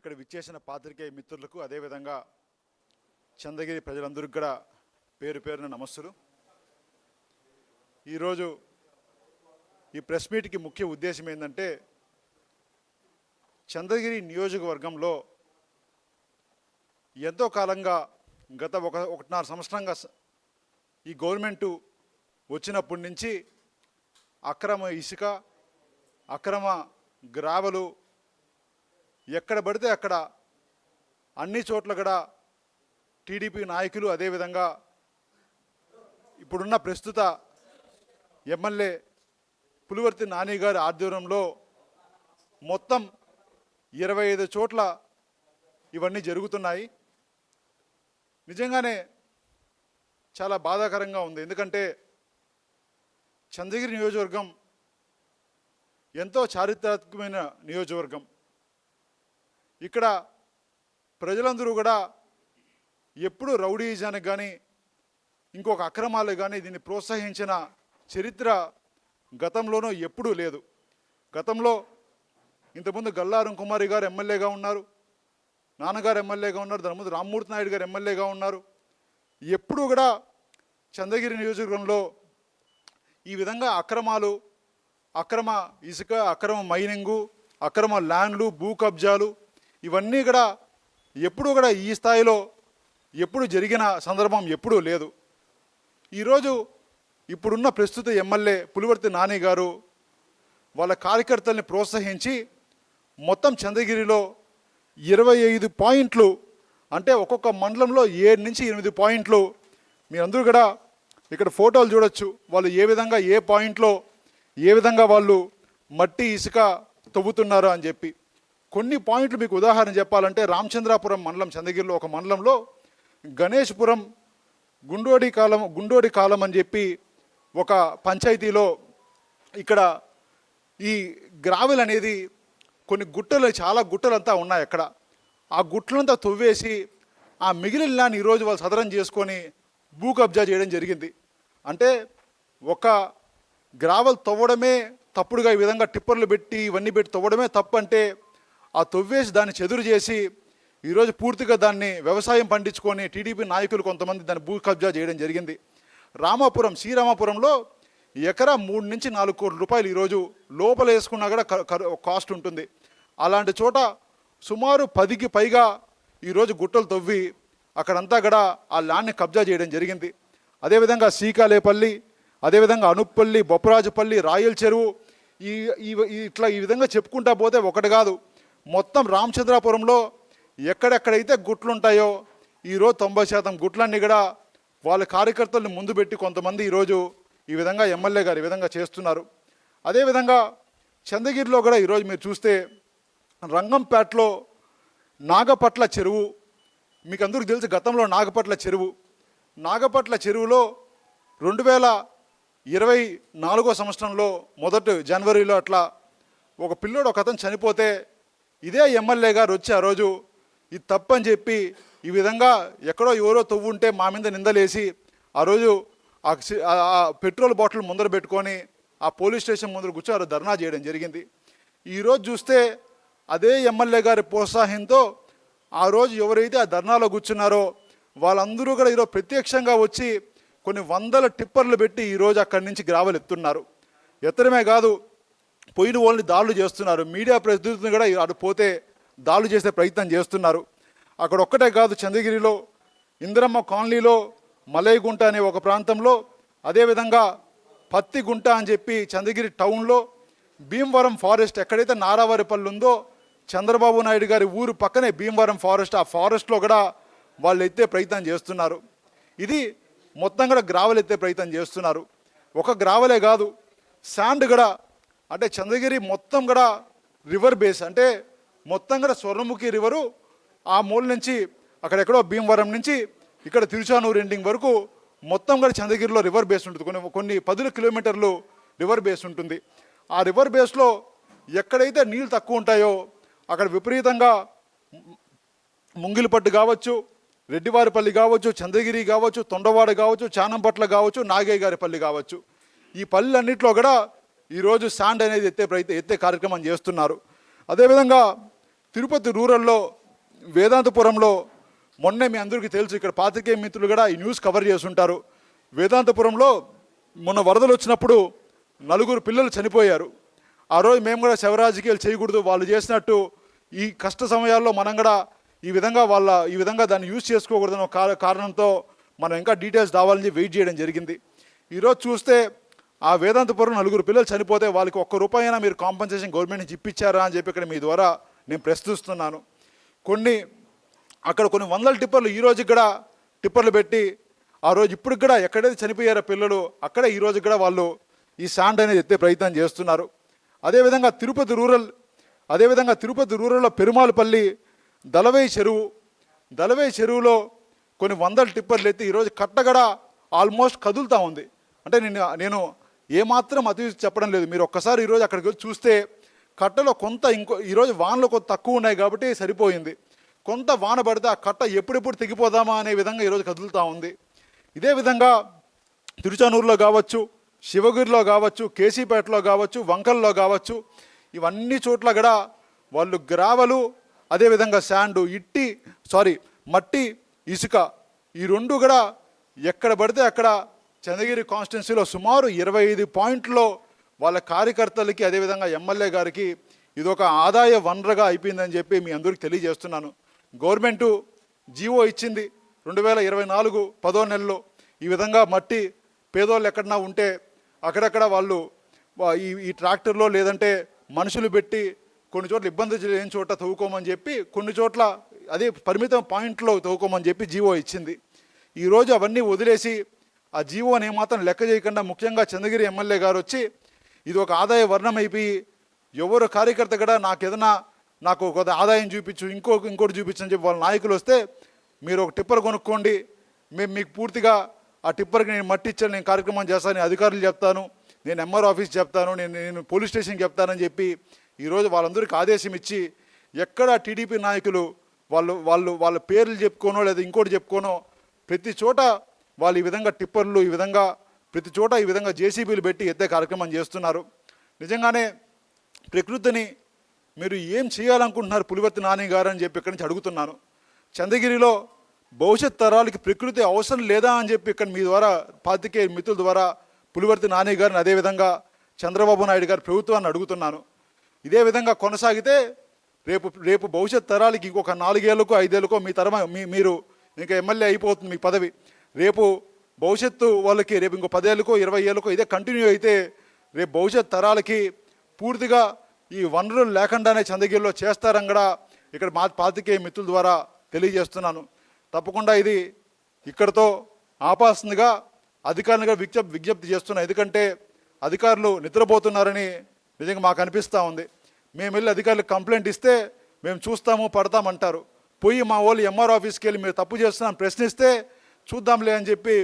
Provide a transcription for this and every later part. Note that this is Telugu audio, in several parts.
ఇక్కడ విచ్చేసిన పాత్రికేయ మిత్రులకు అదేవిధంగా చంద్రగిరి ప్రజలందరికీ కూడా పేరు పేరున నమస్సులు. ఈరోజు ఈ ప్రెస్ మీట్కి ముఖ్య ఉద్దేశం ఏంటంటే, చంద్రగిరి నియోజకవర్గంలో ఎంతో కాలంగా గత ఒకటిన్నర సంవత్సరంగా ఈ గవర్నమెంటు వచ్చినప్పటి నుంచి అక్రమ ఇసుక, అక్రమ గ్రావెలు ఎక్కడ పడితే అక్కడ అన్ని చోట్ల కూడా టీడీపీ నాయకులు, అదేవిధంగా ఇప్పుడున్న ప్రస్తుత ఎమ్మెల్యే పులివర్తి నాని గారి ఆధ్వర్యంలో మొత్తం 25 చోట్ల ఇవన్నీ జరుగుతున్నాయి. నిజంగానే చాలా బాధాకరంగా ఉంది. ఎందుకంటే చంద్రగిరి నియోజకవర్గం ఎంతో చారిత్రాత్మకమైన నియోజకవర్గం. ఇక్కడ ప్రజలందరూ కూడా ఎప్పుడు రౌడీజానికి కానీ ఇంకొక అక్రమాలు కానీ దీన్ని ప్రోత్సహించిన చరిత్ర గతంలోనూ ఎప్పుడూ లేదు. గతంలో ఇంతకుముందు గల్లారం కుమారి గారు ఎమ్మెల్యేగా ఉన్నారు, నాన్నగారు ఎమ్మెల్యేగా ఉన్నారు, దాని ముందు రామ్మూర్తి నాయుడు గారు ఎమ్మెల్యేగా ఉన్నారు. ఎప్పుడూ కూడా చంద్రగిరి నియోజకవర్గంలో ఈ విధంగా అక్రమాలు, అక్రమ ఇసుక, అక్రమ మైనింగు, అక్రమ ల్యాండ్లు, భూ కబ్జాలు ఇవన్నీ కూడా ఎప్పుడూ కూడా ఈ స్థాయిలో ఎప్పుడు జరిగిన సందర్భం ఎప్పుడూ లేదు. ఈరోజు ఇప్పుడున్న ప్రస్తుత ఎమ్మెల్యే పులివర్తి నాని గారు వాళ్ళ కార్యకర్తల్ని ప్రోత్సహించి మొత్తం చంద్రగిరిలో 25 పాయింట్లు, అంటే ఒక్కొక్క మండలంలో 7 నుంచి 8 పాయింట్లు, మీరందరూ కూడా ఇక్కడ ఫోటోలు చూడొచ్చు. వాళ్ళు ఏ విధంగా ఏ పాయింట్లో ఏ విధంగా వాళ్ళు మట్టి ఇసుక తవ్వుతున్నారు అని చెప్పి. కొన్ని పాయింట్లు మీకు ఉదాహరణ చెప్పాలంటే, రామచంద్రాపురం మండలం, చంద్రగిరిలో ఒక మండలంలో గణేష్పురం గుండోడి కాలం అని చెప్పి ఒక పంచాయతీలో ఇక్కడ ఈ గ్రావెల్ అనేది కొన్ని గుట్టలు, చాలా గుట్టలంతా ఉన్నాయి అక్కడ. ఆ గుట్టలంతా తవ్వేసి ఆ మిగిలిన ల్యాండ్ ఈరోజు వాళ్ళు సదరం చేసుకొని భూ కబ్జా చేయడం జరిగింది. అంటే ఒక గ్రావెల్ తవ్వడమే తప్పుడుగా ఈ విధంగా టిప్పర్లు పెట్టి ఇవన్నీ పెట్టి తవ్వడమే తప్పు అంటే, ఆ తవ్వేసి దాన్ని చెదురు చేసి ఈరోజు పూర్తిగా దాన్ని వ్యవసాయం పండించుకొని టీడీపీ నాయకులు కొంతమంది దాన్ని భూ కబ్జా చేయడం జరిగింది. శ్రీరామాపురంలో ఎకరా 3 నుంచి 4 కోట్ల రూపాయలు ఈరోజు లోపల వేసుకున్నా కూడా కాస్ట్ ఉంటుంది. అలాంటి చోట సుమారు 10కి పైగా ఈరోజు గుట్టలు తవ్వి అక్కడంతా కూడా ఆ ల్యాండ్ని కబ్జా చేయడం జరిగింది. అదేవిధంగా సీకాలేపల్లి, అదేవిధంగా అనుప్పల్లి, బొప్పరాజుపల్లి, రాయల్ చెరువు, ఇట్లా ఈ విధంగా చెప్పుకుంటా పోతే ఒకటి కాదు, మొత్తం రామచంద్రాపురంలో ఎక్కడెక్కడైతే గుట్లు ఉంటాయో ఈరోజు 90% గుట్లన్నీ కూడా వాళ్ళ కార్యకర్తల్ని ముందు పెట్టి కొంతమంది ఈరోజు ఈ విధంగా ఎమ్మెల్యే గారు ఈ విధంగా చేస్తున్నారు. అదేవిధంగా చంద్రగిరిలో కూడా ఈరోజు మీరు చూస్తే రంగంపేటలో నాగపట్ల చెరువు, మీకు అందరికీ తెలుసు గతంలో నాగపట్ల చెరువులో 2024 సంవత్సరంలో మొదటి జనవరిలో అట్లా ఒక పిల్లోడు ఒక అతను చనిపోతే ఇదే ఎమ్మెల్యే గారు వచ్చి ఆ రోజు ఇది తప్పని చెప్పి ఈ విధంగా ఎక్కడో ఎవరో తవ్వుంటే మా మీద నిందలేసి ఆ రోజు ఆ పెట్రోల్ బాటిల్ ముందర పెట్టుకొని ఆ పోలీస్ స్టేషన్ ముందర కూర్చొని ధర్నా చేయడం జరిగింది. ఈరోజు చూస్తే అదే ఎమ్మెల్యే గారి ప్రోత్సాహంతో ఆ రోజు ఎవరైతే ఆ ధర్నాలో కూర్చున్నారో వాళ్ళందరూ కూడా ఈరోజు ప్రత్యక్షంగా వచ్చి కొన్ని 100 టిప్పర్లు పెట్టి ఈరోజు అక్కడి నుంచి గ్రావెల్ ఎత్తున్నారు. ఎత్తడమే కాదు, పోయిన వాళ్ళని దాడులు చేస్తున్నారు. మీడియా ప్రతినిధులను కూడా అటు పోతే దాడులు చేసే ప్రయత్నం చేస్తున్నారు. అక్కడ ఒక్కటే కాదు, చంద్రగిరిలో ఇందిరమ్మ కాలనీలో మలైగుంట అనే ఒక ప్రాంతంలో, అదేవిధంగా పత్తిగుంట అని చెప్పి చంద్రగిరి టౌన్లో, భీమవరం ఫారెస్ట్ ఎక్కడైతే నారావారిపల్లి ఉందో చంద్రబాబు నాయుడు గారి ఊరు పక్కనే భీమవరం ఫారెస్ట్, ఆ ఫారెస్ట్లో కూడా వాళ్ళు ఎత్తే ప్రయత్నం చేస్తున్నారు. ఇది మొత్తం కూడా గ్రావెల్ ఎత్తే ప్రయత్నం చేస్తున్నారు. ఒక గ్రావెలే కాదు, శాండ్ కూడా, అంటే చంద్రగిరి మొత్తం కూడా రివర్ బేస్, అంటే మొత్తం కూడా స్వర్ణముఖి రివరు ఆ మూల నుంచి అక్కడెక్కడో భీమవరం నుంచి ఇక్కడ తిరుచానూరు ఎండింగ్ వరకు మొత్తం కూడా చంద్రగిరిలో రివర్ బేస్ ఉంటుంది. కొన్ని 10 కిలోమీటర్లు రివర్ బేస్ ఉంటుంది. ఆ రివర్ బేస్లో ఎక్కడైతే నీళ్ళు తక్కువ ఉంటాయో అక్కడ విపరీతంగా ముంగిలిపట్టు కావచ్చు, రెడ్డివారిపల్లి కావచ్చు, చంద్రగిరి కావచ్చు, తొండవాడ కావచ్చు, చానంపట్ల కావచ్చు, నాగయ్య గారిపల్లి కావచ్చు, ఈ పల్లెలన్నింటిలో కూడా ఈరోజు శాండ్ అనేది ఎత్తే కార్యక్రమం చేస్తున్నారు. అదేవిధంగా తిరుపతి రూరల్లో వేదాంతపురంలో మొన్నే మీ అందరికీ తెలుసు, ఇక్కడ పాత్రికేయ మిత్రులు కూడా ఈ న్యూస్ కవర్ చేస్తుంటారు. వేదాంతపురంలో మొన్న వరదలు వచ్చినప్పుడు 4 పిల్లలు చనిపోయారు. ఆ రోజు మేము కూడా శవరాజకీయాలు చేయకూడదు, వాళ్ళు చేసినట్టు ఈ కష్ట సమయాల్లో మనం కూడా ఈ విధంగా దాన్ని యూజ్ చేసుకోకూడదన్న కారణంతో మనం ఇంకా డీటెయిల్స్ రావాలని వెయిట్ చేయడం జరిగింది. ఈరోజు చూస్తే ఆ వేదాంతపురం 4 పిల్లలు చనిపోతే వాళ్ళకి ₹1 అయినా మీరు కాంపన్సేషన్ గవర్నమెంట్ నుంచి ఇప్పించారా అని చెప్పి ఇక్కడ మీ ద్వారా నేను ప్రశ్నిస్తున్నాను. అక్కడ కొన్ని వందల టిప్పర్లు ఈ రోజు కూడా టిప్పర్లు పెట్టి ఆ రోజు ఇప్పుడు కూడా ఎక్కడైతే చనిపోయారో పిల్లలు అక్కడే ఈ రోజు కూడా వాళ్ళు ఈ శాండ్ అనేది ఎత్తే ప్రయత్నం చేస్తున్నారు. అదేవిధంగా తిరుపతి రూరల్లో పెరుమాలపల్లి దళవై చెరువులో కొన్ని వందల టిప్పర్లు ఎత్తి ఈరోజు కట్టగడ ఆల్మోస్ట్ కదులుతూ ఉంది. అంటే నేను ఏమాత్రం అతిథి చెప్పడం లేదు. మీరు ఒక్కసారి ఈరోజు అక్కడికి వచ్చి చూస్తే కట్టలో కొంత ఈరోజు వానలు కొంత తక్కువ ఉన్నాయి కాబట్టి సరిపోయింది. కొంత వాన పడితే ఆ కట్ట ఎప్పుడెప్పుడు తెగిపోదామా అనే విధంగా ఈరోజు కదులుతూ ఉంది. ఇదే విధంగా తిరుచానూరులో కావచ్చు, శివగిరిలో కావచ్చు, కేసీపేటలో కావచ్చు, వంకల్లో కావచ్చు, ఇవన్నీ చోట్ల కూడా వాళ్ళు గ్రావలు, అదేవిధంగా శాండు, మట్టి, ఇసుక ఈ 2 కూడా ఎక్కడ పడితే అక్కడ చంద్రగిరి కాన్స్టిట్యున్సీలో సుమారు 25 పాయింట్లో వాళ్ళ కార్యకర్తలకి అదేవిధంగా ఎమ్మెల్యే గారికి ఇదొక ఆదాయ వనరుగా అయిపోయిందని చెప్పి మీ అందరికీ తెలియజేస్తున్నాను. గవర్నమెంటు జీవో ఇచ్చింది 2024 10వ నెలలో. ఈ విధంగా మట్టి పేదోళ్ళు ఎక్కడన్నా ఉంటే అక్కడక్కడ వాళ్ళు ఈ ట్రాక్టర్లో లేదంటే మనుషులు పెట్టి కొన్ని చోట్ల ఇబ్బంది లేని చోట తవ్వుకోమని చెప్పి, కొన్ని చోట్ల అదే పరిమితం పాయింట్లో తవ్వుకోమని చెప్పి జీవో ఇచ్చింది. ఈరోజు అవన్నీ వదిలేసి ఆ జీవోని ఏమాత్రం లెక్క చేయకుండా ముఖ్యంగా చంద్రగిరి ఎమ్మెల్యే గారు వచ్చి ఇది ఒక ఆదాయ వర్ణం అయిపోయి ఎవరు కార్యకర్త కూడా నాకు ఒక ఆదాయం చూపించు, ఇంకోటి చూపించని చెప్పి వాళ్ళ నాయకులు వస్తే మీరు ఒక టిప్పర్ కొనుక్కోండి, మేము మీకు పూర్తిగా ఆ టిప్పర్కి నేను మట్టి ఇచ్చాను, నేను కార్యక్రమం చేస్తాను, నేను అధికారులు చెప్తాను, నేను ఎంఆర్ ఆఫీస్ చెప్తాను, నేను పోలీస్ స్టేషన్కి చెప్తానని చెప్పి ఈరోజు వాళ్ళందరికీ ఆదేశం ఇచ్చి ఎక్కడ టీడీపీ నాయకులు వాళ్ళ పేర్లు చెప్పుకోనో లేదా ఇంకోటి చెప్పుకోనో ప్రతి చోట వాళ్ళు ఈ విధంగా టిప్పర్లు ఈ విధంగా ప్రతి చోట ఈ విధంగా జేసీబీలు పెట్టి ఎత్తే కార్యక్రమం చేస్తున్నారు. నిజంగానే ప్రకృతిని మీరు ఏం చేయాలనుకుంటున్నారు పులివర్తి నాని గారు అని చెప్పి ఇక్కడి నుంచి అడుగుతున్నాను. చంద్రగిరిలో భవిష్యత్ తరాలకి ప్రకృతి అవసరం లేదా అని చెప్పి ఇక్కడ మీ ద్వారా పాత్రికేయ మిత్రుల ద్వారా పులివర్తి నాని గారిని అదేవిధంగా చంద్రబాబు నాయుడు గారి ప్రభుత్వాన్ని అడుగుతున్నాను. ఇదే విధంగా కొనసాగితే రేపు భవిష్యత్ తరాలకి ఇంకొక 4 ఏళ్ళకో 5 ఏళ్ళకో మీరు ఇంకా ఎమ్మెల్యే అయిపోతుంది మీ పదవి. రేపు భవిష్యత్తు వాళ్ళకి రేపు ఇంకో 10 ఏళ్ళకో 20 ఏళ్ళకో ఇదే కంటిన్యూ అయితే రేపు భవిష్యత్ తరాలకి పూర్తిగా ఈ వనరులు లేకుండానే చంద్రగిరిలో చేస్తారని కూడా ఇక్కడ మా పాత్రికేయ మిత్రుల ద్వారా తెలియజేస్తున్నాను. తప్పకుండా ఇది ఇక్కడతో ఆపాల్సిందిగా అధికారులుగా విజ్ఞప్తి చేస్తున్నాను. ఎందుకంటే అధికారులు నిద్రపోతున్నారని నిజంగా మాకు అనిపిస్తూ ఉంది. మేము వెళ్ళి అధికారులకు కంప్లైంట్ ఇస్తే మేము చూస్తాము పడతామంటారు. పోయి మా వాళ్ళు ఎంఆర్ ఆఫీస్కి వెళ్ళి మీరు తప్పు చేస్తున్నాను ప్రశ్నిస్తే చూద్దాంలే అని చెప్పి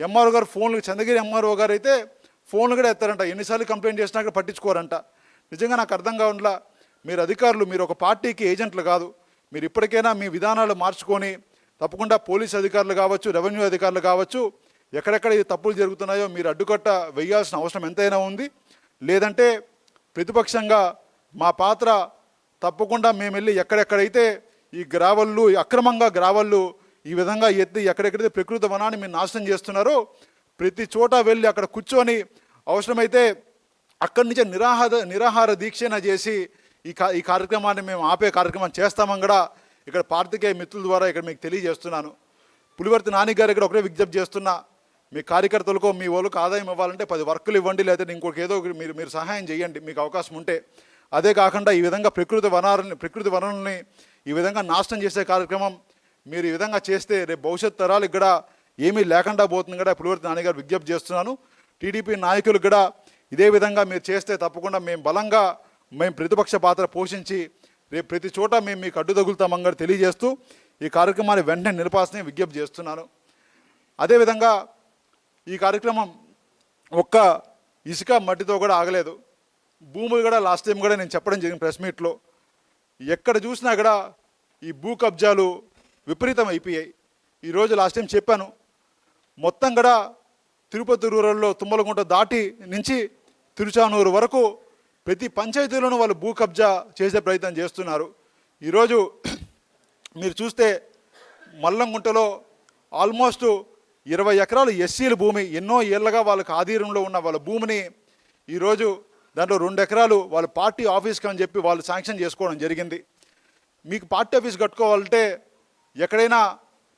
ఎంఆర్ఓ గారు చంద్రగిరి ఎంఆర్ఓ గారు అయితే ఫోన్లు కూడా ఎత్తారంట. ఎన్నిసార్లు కంప్లైంట్ చేసినా కూడా పట్టించుకోరంట. నిజంగా నాకు అర్థం కావట్లా. మీరు అధికారులు మీరు ఒక పార్టీకి ఏజెంట్లు కాదు. మీరు ఇప్పటికైనా మీ విధానాలు మార్చుకొని తప్పకుండా పోలీస్ అధికారులు కావచ్చు, రెవెన్యూ అధికారులు కావచ్చు, ఎక్కడెక్కడ ఈ తప్పులు జరుగుతున్నాయో మీరు అడ్డుకట్ట వేయాల్సిన అవసరం ఎంతైనా ఉంది. లేదంటే ప్రతిపక్షంగా మా పాత్ర తప్పకుండా మేము వెళ్ళి ఎక్కడెక్కడైతే ఈ అక్రమంగా గ్రావళ్ళు ఈ విధంగా ఎత్తి ఎక్కడెక్కడైతే ప్రకృతి వనాన్ని మీరు నాశనం చేస్తున్నారో ప్రతి చోట వెళ్ళి అక్కడ కూర్చొని అవసరమైతే అక్కడి నుంచే నిరాహార దీక్షణ చేసి ఈ కార్యక్రమాన్ని మేము ఆపే కార్యక్రమం చేస్తామని కూడా ఇక్కడ పాత్రికేయ మిత్రుల ద్వారా ఇక్కడ మీకు తెలియజేస్తున్నాను. పులివర్తి నాని గారు ఇక్కడ ఒకటే విజ్ఞప్తి చేస్తున్నా, మీ కార్యకర్తలకు మీ వాళ్ళకు ఆదాయం ఇవ్వాలంటే 10 వర్కులు ఇవ్వండి, లేదంటే ఇంకొక ఏదో మీరు సహాయం చేయండి మీకు అవకాశం ఉంటే. అదే కాకుండా ఈ విధంగా ప్రకృతి వనరుల్ని ఈ విధంగా నాశనం చేసే కార్యక్రమం మీరు ఈ విధంగా చేస్తే రేపు భవిష్యత్ తరాలకు కూడా ఏమీ లేకుండా పోతుంది కూడా పులివర్తి నాని గారు విజ్ఞప్తి చేస్తున్నాను. టీడీపీ నాయకులు కూడా ఇదే విధంగా మీరు చేస్తే తప్పకుండా మేము ప్రతిపక్ష పాత్ర పోషించి రేపు ప్రతి చోట మేము మీకు అడ్డు తగులుతామని కూడా తెలియజేస్తూ ఈ కార్యక్రమాన్ని వెంటనే నిలపాల్సిన విజ్ఞప్తి చేస్తున్నాను. అదేవిధంగా ఈ కార్యక్రమం ఒక్క ఇసుక మట్టితో కూడా ఆగలేదు. భూములు కూడా లాస్ట్ టైం కూడా నేను చెప్పడం జరిగింది ప్రెస్ మీట్లో. ఎక్కడ చూసినా కూడా ఈ భూ కబ్జాలు విపరీతం అయిపోయాయి. ఈరోజు లాస్ట్ టైం చెప్పాను, మొత్తం కూడా తిరుపతి రూరల్లో తుమ్మలగుంట దాటి నుంచి తిరుచానూరు వరకు ప్రతి పంచాయతీలోనూ వాళ్ళు భూ కబ్జా చేసే ప్రయత్నం చేస్తున్నారు. ఈరోజు మీరు చూస్తే మల్లంగుంటలో ఆల్మోస్ట్ 20 ఎకరాలు ఎస్సీల భూమి ఎన్నో ఏళ్ళగా వాళ్ళకి ఆధీనంలో ఉన్న వాళ్ళ భూమిని ఈరోజు దాంట్లో 2 ఎకరాలు వాళ్ళ పార్టీ ఆఫీస్కి అని చెప్పి వాళ్ళు శాంక్షన్ చేసుకోవడం జరిగింది. మీకు పార్టీ ఆఫీస్ కట్టుకోవాలంటే ఎక్కడైనా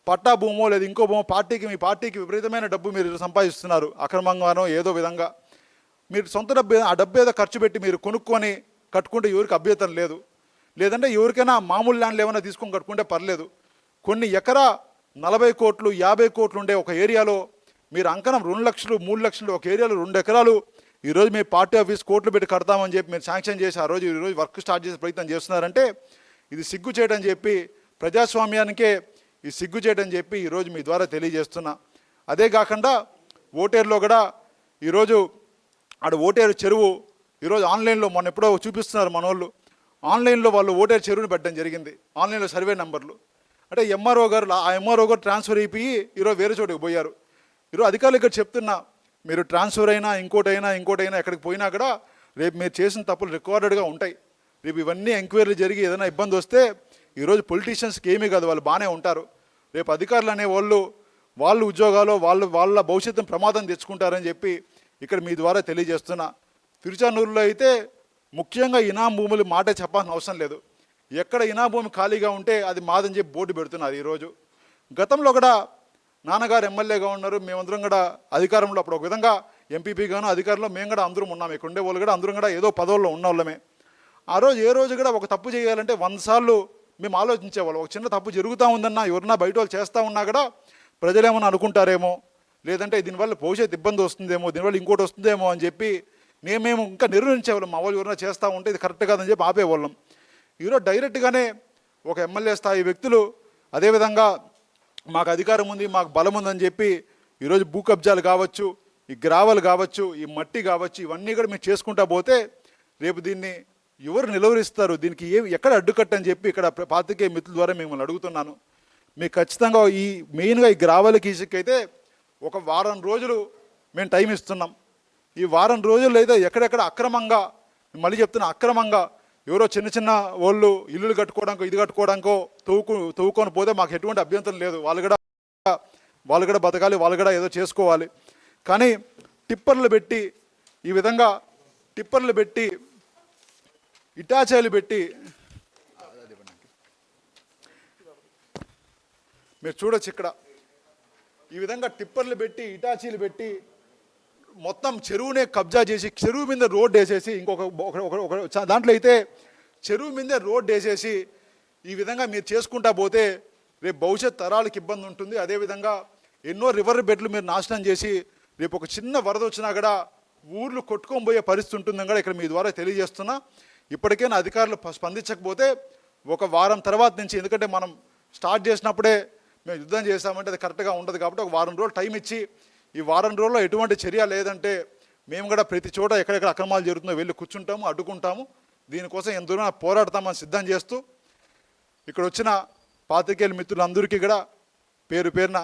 పట్టా భూమో లేదా ఇంకో భూమో మీ పార్టీకి విపరీతమైన డబ్బు మీరు సంపాదిస్తున్నారు అక్రమంగానో ఏదో విధంగా. మీరు సొంత డబ్బు ఆ డబ్బు ఏదో ఖర్చు పెట్టి మీరు కొనుక్కొని కట్టుకుంటే ఎవరికి అభ్యంతరం లేదు. లేదంటే ఎవరికైనా మామూలు ల్యాండ్లు ఏమైనా తీసుకొని కట్టుకుంటే పర్లేదు. కొన్ని ఎకరా 40 కోట్లు 50 కోట్లు ఉండే ఒక ఏరియాలో మీరు అంకణం 2 లక్షలు 3 లక్షలు ఒక ఏరియాలో 2 ఎకరాలు ఈరోజు మీ పార్టీ ఆఫీస్ కోట్లు పెట్టి కడతామని చెప్పి మీరు శాంక్షన్ చేసి ఈరోజు వర్క్ స్టార్ట్ చేసే ప్రయత్నం చేస్తున్నారంటే ఇది సిగ్గు చేయడం చెప్పి ప్రజాస్వామ్యానికే ఈ సిగ్గు చేయడం చెప్పి ఈరోజు మీ ద్వారా తెలియజేస్తున్నా. అదే కాకుండా ఓటేరులో కూడా ఈరోజు ఓటేరు చెరువు ఈరోజు ఆన్లైన్లో మొన్న ఎప్పుడో చూపిస్తున్నారు మనోళ్ళు. ఆన్లైన్లో వాళ్ళు ఓటేరు చెరువుని పెట్టడం జరిగింది. ఆన్లైన్లో సర్వే నెంబర్లు అంటే ఎంఆర్ఓ గారు ట్రాన్స్ఫర్ అయిపోయి ఈరోజు వేరే చోటుకి పోయారు. ఈరోజు అధికారులు ఇక్కడ చెప్తున్నా, మీరు ట్రాన్స్ఫర్ అయినా ఇంకోటైనా ఎక్కడికి పోయినా కూడా రేపు మీరు చేసిన తప్పులు రికార్డెడ్గా ఉంటాయి. రేపు ఇవన్నీ ఎంక్వైరీలు జరిగి ఏదైనా ఇబ్బంది వస్తే ఈరోజు పొలిటీషియన్స్కి ఏమీ కాదు, వాళ్ళు బాగానే ఉంటారు. రేపు అధికారులు అనే వాళ్ళ ఉద్యోగాలు వాళ్ళ భవిష్యత్తును ప్రమాదం తెచ్చుకుంటారని చెప్పి ఇక్కడ మీ ద్వారా తెలియజేస్తున్నా. తిరుచానూరులో అయితే ముఖ్యంగా ఇనాం భూములు మాట చెప్పాల్సిన అవసరం లేదు. ఎక్కడ ఇనాం భూమి ఖాళీగా ఉంటే అది మాదని చెప్పి బోర్డు పెడుతున్నారు ఈరోజు. గతంలో కూడా నాన్నగారు ఎమ్మెల్యేగా ఉన్నారు, మేమందరం కూడా అధికారంలో అప్పుడు ఒక విధంగా ఎంపీపీగాను అధికారంలో మేము కూడా అందరం ఉన్నాం. ఇక్కడ ఉండే వాళ్ళు కూడా అందరం కూడా ఏదో పదవుల్లో ఉన్న వాళ్ళమే. ఆ రోజు ఏ రోజు కూడా ఒక తప్పు చేయాలంటే 100 సార్లు మేము ఆలోచించేవాళ్ళం. ఒక చిన్న తప్పు జరుగుతూ ఉందన్నా ఎవరన్నా బయట వాళ్ళు చేస్తూ ఉన్నా కూడా ప్రజలేమన్నా అనుకుంటారేమో, లేదంటే దీనివల్ల భవిష్యత్తు ఇబ్బంది వస్తుందేమో, దీనివల్ల ఇంకోటి వస్తుందేమో అని చెప్పి మేము ఇంకా నిర్ణయించేవాళ్ళం. మా వాళ్ళు ఎవరైనా చేస్తూ ఉంటే ఇది కరెక్ట్ కాదని చెప్పి ఆపేవాళ్ళం. ఈరోజు డైరెక్ట్గానే ఒక ఎమ్మెల్యే స్థాయి వ్యక్తులు అదేవిధంగా మాకు అధికారం ఉంది, మాకు బలం ఉందని చెప్పి ఈరోజు భూ కబ్జాలు కావచ్చు, ఈ గ్రావెల్ కావచ్చు, ఈ మట్టి కావచ్చు, ఇవన్నీ కూడా మేము చేసుకుంటా పోతే రేపు దీన్ని ఎవరు నిలువరిస్తారు, దీనికి ఎక్కడ అడ్డుకట్టని చెప్పి ఇక్కడ పాత్రికేయ మిత్రుల ద్వారా మిమ్మల్ని అడుగుతున్నాను. మీకు ఖచ్చితంగా మెయిన్గా ఈ గ్రావెల్కి ఇసుకైతే ఒక వారం రోజులు మేము టైం ఇస్తున్నాం. ఈ వారం రోజుల్లో అయితే ఎక్కడెక్కడ అక్రమంగా, మళ్ళీ చెప్తున్నా అక్రమంగా ఎవరో చిన్న వాళ్ళు ఇల్లులు కట్టుకోవడానికో ఇది కట్టుకోవడానికో తవ్వుకొని పోతే మాకు ఎటువంటి అభ్యంతరం లేదు. వాళ్ళు కూడా బతకాలి, వాళ్ళు కూడా ఏదో చేసుకోవాలి. కానీ టిప్పర్లు పెట్టి ఈ విధంగా టిప్పర్లు పెట్టి ఇటాచాలు పెట్టి మీరు చూడొచ్చు ఇక్కడ ఈ విధంగా టిప్పర్లు పెట్టి ఇటాచీలు పెట్టి మొత్తం చెరువునే కబ్జా చేసి చెరువు మీద రోడ్డు వేసేసి ఇంకొక దాంట్లో అయితే చెరువు మీద రోడ్డు వేసేసి ఈ విధంగా మీరు చేసుకుంటా పోతే రేపు భవిష్యత్ తరాలకు ఇబ్బంది ఉంటుంది. అదేవిధంగా ఎన్నో రివర్ బెడ్లు మీరు నాశనం చేసి రేపు ఒక చిన్న వరద వచ్చినా కూడా ఊర్లు కొట్టుకొని పోయే పరిస్థితి ఉంటుందని కూడా ఇక్కడ మీ ద్వారా తెలియజేస్తున్నా. ఇప్పటికైనా అధికారులు స్పందించకపోతే ఒక వారం తర్వాత నుంచి, ఎందుకంటే మనం స్టార్ట్ చేసినప్పుడే మేము యుద్ధం చేసామంటే అది కరెక్ట్గా ఉండదు కాబట్టి ఒక వారం రోజులు టైం ఇచ్చి ఈ వారం రోజుల్లో ఎటువంటి చర్య లేదంటే మేము కూడా ప్రతి చోట ఎక్కడెక్కడ అక్రమాలు జరుగుతుందో వెళ్ళి కూర్చుంటాము, అడ్డుకుంటాము. దీనికోసం ఎంత దూరం పోరాడతామని సిద్ధం చేస్తూ ఇక్కడ వచ్చిన పాత్రికేయుల మిత్రులందరికీ కూడా పేరున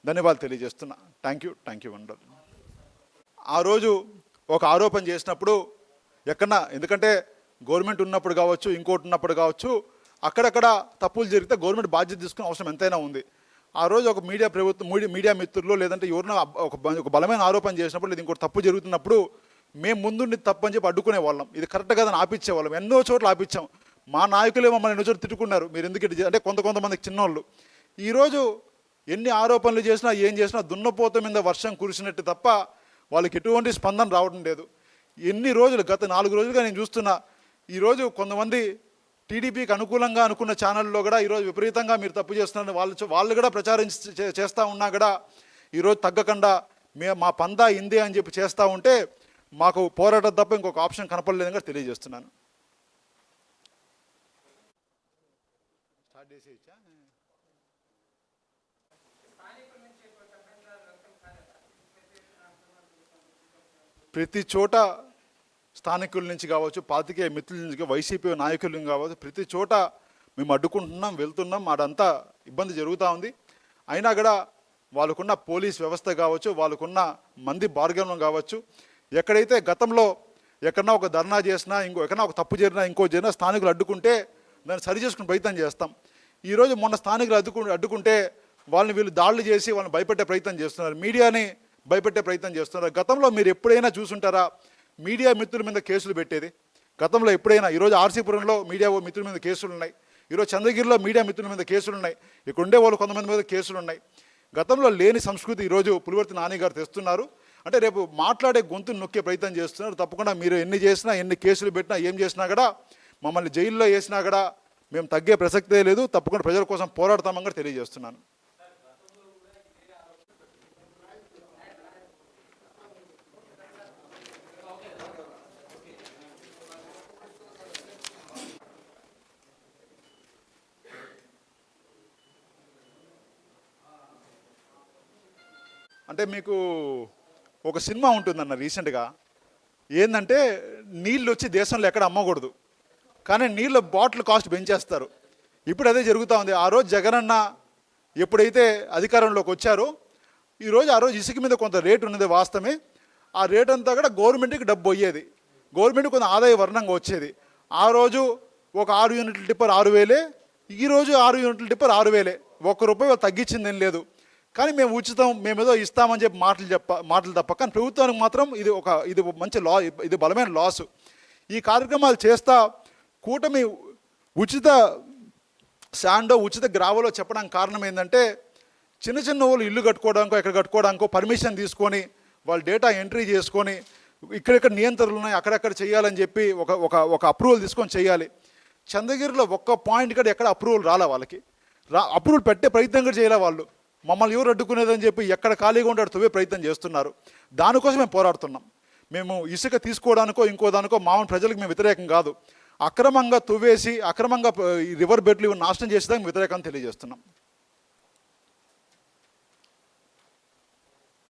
ధన్యవాదాలు తెలియజేస్తున్నా. Thank you wonder. ఆ రోజు ఒక ఆరోపణ చేసినప్పుడు ఎక్కడన్నా, ఎందుకంటే గవర్నమెంట్ ఉన్నప్పుడు కావచ్చు ఇంకోటి ఉన్నప్పుడు కావచ్చు అక్కడక్కడ తప్పులు జరిగితే గవర్నమెంట్ బాధ్యత తీసుకునే అవసరం ఎంతైనా ఉంది. ఆ రోజు ఒక మీడియా మిత్రులు లేదంటే ఎవరైనా ఒక బలమైన ఆరోపణ చేసినప్పుడు లేదా ఇంకోటి తప్పు జరుగుతున్నప్పుడు మేము ముందుండి తప్పు అని చెప్పి అడ్డుకునే వాళ్ళం. ఇది కరెక్ట్ కాదని ఆపించేవాళ్ళం. ఎన్నో చోట్ల ఆపించాం. మా నాయకులే మమ్మల్ని ఎన్నో చోట్ల తిట్టుకున్నారు, మీరు ఎందుకు అంటే కొంతమందికి చిన్నోళ్ళు. ఈరోజు ఎన్ని ఆరోపణలు చేసినా ఏం చేసినా దున్నపోత మీద వర్షం కురిసినట్టు తప్ప వాళ్ళకి ఎటువంటి స్పందన రావడం లేదు. ఎన్ని రోజులు, గత 4 రోజులుగా నేను చూస్తున్నా. ఈరోజు కొంతమంది టీడీపీకి అనుకూలంగా అనుకున్న ఛానల్లో కూడా ఈరోజు విపరీతంగా మీరు తప్పు చేస్తున్నారని వాళ్ళు కూడా ప్రచారం చేస్తూ ఉన్నా కూడా ఈరోజు తగ్గకుండా మా పందా ఇందే అని చెప్పి చేస్తూ ఉంటే మాకు పోరాటం తప్ప ఇంకొక ఆప్షన్ కనపడలేదని కూడా తెలియజేస్తున్నాను. ప్రతి చోట స్థానికుల నుంచి కావచ్చు, పాత్రికేయ మిత్రుల నుంచి, వైసీపీ నాయకుల నుంచి కావచ్చు, ప్రతి చోట మేము అడ్డుకుంటున్నాం, వెళ్తున్నాం. అదంతా ఇబ్బంది జరుగుతూ ఉంది. అయినా కూడా వాళ్ళకున్న పోలీస్ వ్యవస్థ కావచ్చు, వాళ్ళకున్న మంది బార్గనం కావచ్చు, ఎక్కడైతే గతంలో ఎక్కడన్నా ఒక ధర్నా చేసినా ఎక్కడన్నా ఒక తప్పు జరిగినా ఇంకో జరిగినా స్థానికులు అడ్డుకుంటే దాన్ని సరి చేసుకునే ప్రయత్నం చేస్తాం. ఈరోజు మొన్న స్థానికులు అడ్డుకుంటే వాళ్ళని వీళ్ళు దాడులు చేసి వాళ్ళని భయపెట్టే ప్రయత్నం చేస్తున్నారు, మీడియాని భయపెట్టే ప్రయత్నం చేస్తున్నారు. గతంలో మీరు ఎప్పుడైనా చూసుంటారా మీడియా మిత్రుల మీద కేసులు పెట్టేది? గతంలో ఎప్పుడైనా? ఈరోజు ఆర్సీపురంలో మీడియా మిత్రుల మీద కేసులు ఉన్నాయి, ఈరోజు చంద్రగిరిలో మీడియా మిత్రుల మీద కేసులు ఉన్నాయి, ఇక్కడ ఉండే వాళ్ళు కొంతమంది మీద కేసులు ఉన్నాయి. గతంలో లేని సంస్కృతి ఈరోజు పులివర్తి నాని గారు తెస్తున్నారు. అంటే రేపు మాట్లాడే గొంతును నొక్కే ప్రయత్నం చేస్తున్నారు. తప్పకుండా మీరు ఎన్ని చేసినా, ఎన్ని కేసులు పెట్టినా, ఏం చేసినా కూడా, మమ్మల్ని జైల్లో వేసినా కూడా మేము తగ్గే ప్రసక్తే లేదు. తప్పకుండా ప్రజల కోసం పోరాడతామని కూడా తెలియజేస్తున్నాను. అంటే మీకు ఒక సినిమా ఉంటుందన్న రీసెంట్గా, ఏంటంటే నీళ్ళు వచ్చి దేశంలో ఎక్కడ అమ్మకూడదు, కానీ నీళ్ళ బాటిల్ కాస్ట్ పెంచేస్తారు. ఇప్పుడు అదే జరుగుతూ ఉంది. ఆ రోజు జగనన్న ఎప్పుడైతే అధికారంలోకి వచ్చారో, ఆ రోజు ఇసుక మీద కొంత రేటు ఉన్నది వాస్తవమే. ఆ రేట్ అంతా కూడా గవర్నమెంట్కి డబ్బు అయ్యేది, గవర్నమెంట్ కొంత ఆదాయ వర్ణంగా వచ్చేది. ఆ రోజు ఒక 6 యూనిట్ల టిప్పర్ 6,000, ఈరోజు 6 యూనిట్ల టిప్పర్ 6,000. ₹1 తగ్గించింది ఏం లేదు. కానీ మేము ఉచితం, మేము ఏదో ఇస్తామని చెప్పి మాటలు తప్ప, కానీ ప్రభుత్వానికి మాత్రం ఇది మంచి ఇది బలమైన లాసు. ఈ కార్యక్రమాలు చేస్తా కూటమి ఉచిత శాండో, ఉచిత గ్రావలో చెప్పడానికి కారణం ఏంటంటే, చిన్న చిన్న వాళ్ళు ఇల్లు కట్టుకోవడానికో ఎక్కడ కట్టుకోవడానికో పర్మిషన్ తీసుకొని వాళ్ళు డేటా ఎంట్రీ చేసుకొని ఇక్కడెక్కడ నియంత్రణలు ఉన్నాయి అక్కడెక్కడ చేయాలని చెప్పి ఒక అప్రూవల్ తీసుకొని చేయాలి. చంద్రగిరిలో ఒక్క పాయింట్ కూడా ఎక్కడ అప్రూవల్ రాలే వాళ్ళకి. అప్రూవల్ పెట్టే ప్రయత్నం కూడా చేయలే వాళ్ళు. మమ్మల్ని ఎవరు అడ్డుకునేదని చెప్పి ఎక్కడ ఖాళీగా ఉంటాడు తవ్వే ప్రయత్నం చేస్తున్నారు. దానికోసం మేము పోరాడుతున్నాం. మేము ఇసుక తీసుకోవడానికో ఇంకో దానికో మామూలు ప్రజలకు మేము వ్యతిరేకం కాదు. అక్రమంగా తువ్వేసి అక్రమంగా రివర్ బెడ్లు నాశనం చేసేదానికి వ్యతిరేకం తెలియజేస్తున్నాం.